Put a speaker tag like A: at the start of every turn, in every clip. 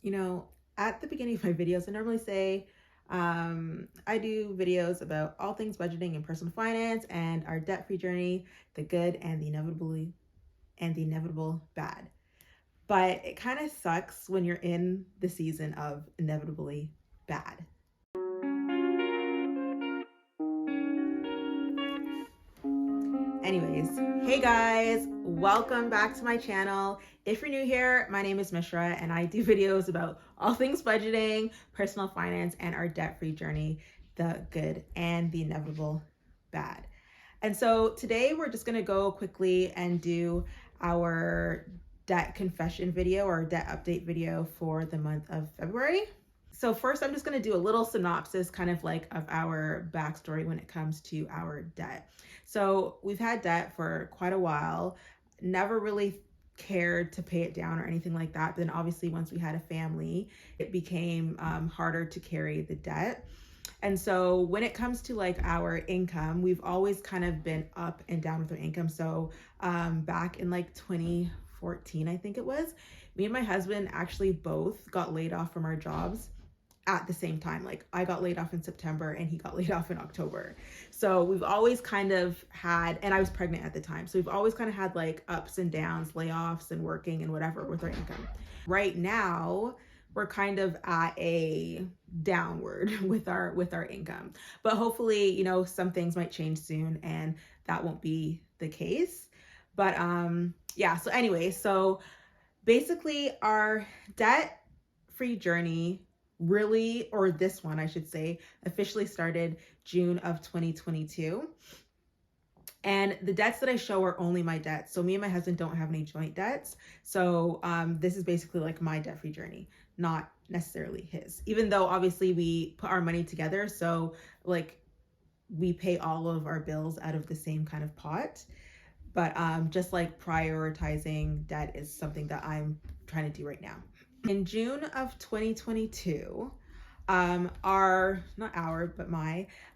A: You know, at the beginning of my videos, I normally say I do videos about all things budgeting and personal finance and our debt-free journey, the good and the inevitable bad. But it kind of sucks when you're in the season of inevitably bad. Anyways, hey guys, welcome back to my channel. If you're new here, my name is Mishra and I do videos about all things budgeting, personal finance, and our debt-free journey, the good and the inevitable bad. And so today we're just gonna go quickly and do our debt confession video or debt update video for the month of February. So first, I'm just going to do a little synopsis kind of like of our backstory when it comes to our debt. So we've had debt for quite a while, never really cared to pay it down or anything like that. But then obviously once we had a family, it became harder to carry the debt. And so when it comes to like our income, we've always kind of been up and down with our income. So back in like 2014, I think it was, me and my husband actually both got laid off from our jobs at the same time. Like I got laid off in September and he got laid off in October. So we've always kind of had, and I was pregnant at the time. So we've always kind of had like ups and downs, layoffs and working and whatever with our income. Right now, we're kind of at a downward with our income. But hopefully, you know, some things might change soon and that won't be the case. But yeah, so anyway, so basically our debt-free journey really, or this one I should say, officially started June of 2022. And the debts that I show are only my debts. So me and my husband don't have any joint debts. So this is basically like my debt-free journey, not necessarily his. Even though obviously we put our money together, so like we pay all of our bills out of the same kind of pot. But just like prioritizing debt is something that I'm trying to do right now. In June of 2022, my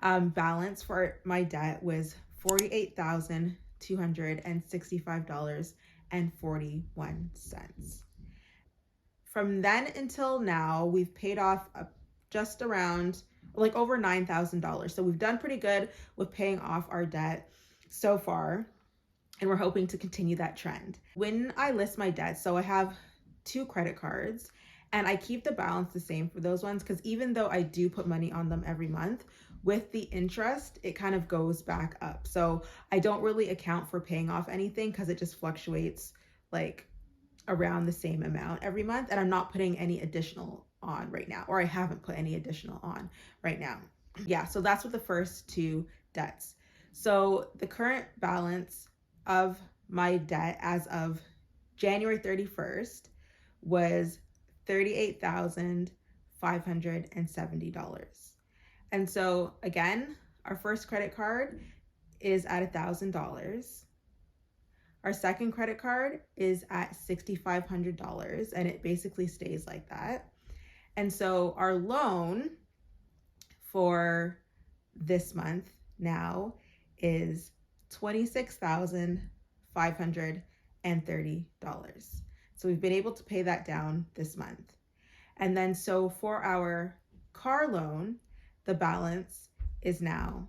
A: balance for my debt was $48,265.41. From then until now, we've paid off just around like over $9,000. So we've done pretty good with paying off our debt so far, and we're hoping to continue that trend. When I list my debt, so I have 2 credit cards and I keep the balance the same for those ones because even though I do put money on them every month, with the interest, it kind of goes back up. So I don't really account for paying off anything because it just fluctuates like around the same amount every month. And I'm not putting any additional on right now, or I haven't put any additional on right now. Yeah, so that's with the first 2 debts. So the current balance of my debt as of January 31st was $38,570. And so again, our first credit card is at $1,000. Our second credit card is at $6,500 and it basically stays like that. And so our loan for this month now is $26,530. So we've been able to pay that down this month. And then so for our car loan, the balance is now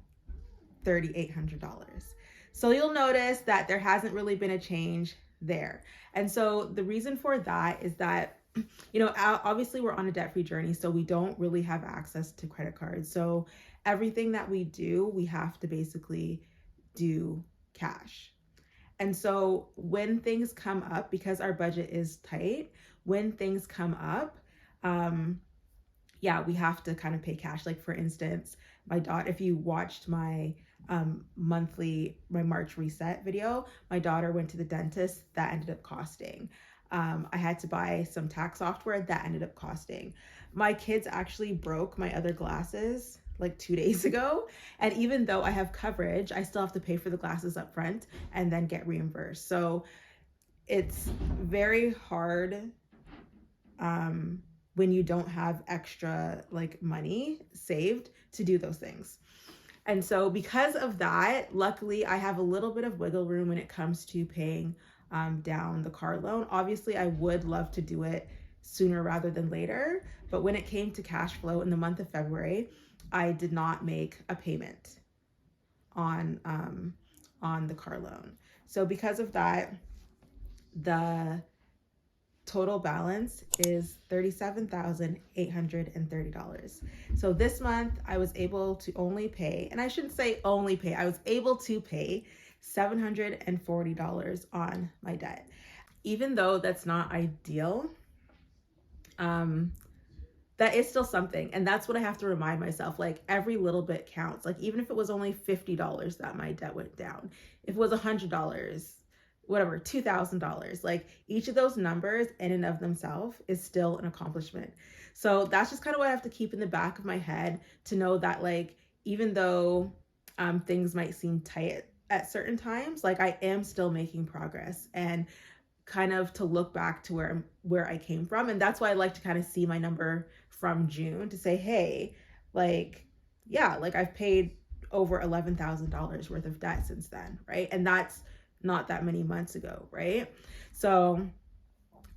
A: $3,800. So you'll notice that there hasn't really been a change there. And so the reason for that is that, you know, obviously we're on a debt-free journey, so we don't really have access to credit cards. So everything that we do, we have to basically do cash. And so when things come up, because our budget is tight, when things come up, yeah, we have to kind of pay cash. Like for instance, my daughter, if you watched my March reset video, my daughter went to the dentist, that ended up costing. I had to buy some tax software that ended up costing. My kids actually broke my other glasses like 2 days ago. And even though I have coverage, I still have to pay for the glasses up front and then get reimbursed. So it's very hard when you don't have extra like money saved to do those things. And so because of that, luckily I have a little bit of wiggle room when it comes to paying down the car loan. Obviously I would love to do it sooner rather than later. But when it came to cash flow in the month of February, I did not make a payment on the car loan. So because of that, the total balance is $37,830. So this month I was able to only pay, and I shouldn't say only pay, I was able to pay $740 on my debt. Even though that's not ideal, that is still something. And that's what I have to remind myself. Like, every little bit counts. Like, even if it was only $50 that my debt went down, if it was $100, whatever, $2,000, like, each of those numbers in and of themselves is still an accomplishment. So that's just kind of what I have to keep in the back of my head, to know that, like, even though things might seem tight at certain times, like, I am still making progress, and kind of to look back to where I came from. And that's why I like to kind of see my number from June, to say, hey, like, yeah, like, I've paid over $11,000 worth of debt since then, right? And that's not that many months ago, right? So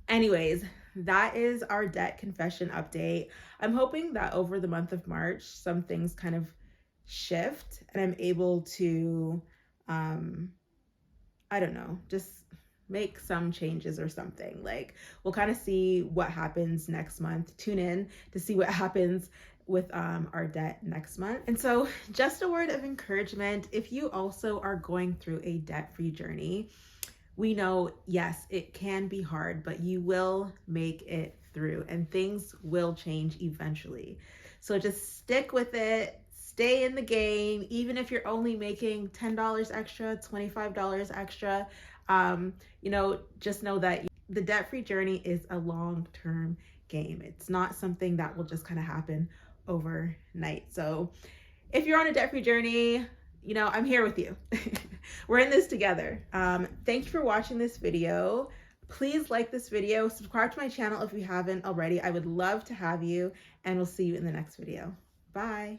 A: anyways, that is our debt confession update. I'm hoping that over the month of March, some things kind of shift and I'm able to, I don't know, just make some changes or something. Like, we'll kind of see what happens next month. Tune in to see what happens with our debt next month. And so, just a word of encouragement, if you also are going through a debt-free journey, we know, yes, it can be hard, but you will make it through and things will change eventually. So just stick with it. Stay in the game, even if you're only making $10 extra, $25 extra. You know, just know that the debt-free journey is a long-term game. It's not something that will just kind of happen overnight. So if you're on a debt-free journey, you know, I'm here with you. We're in this together. Thank you for watching this video. Please like this video, subscribe to my channel if you haven't already. I would love to have you, and we'll see you in the next video. Bye.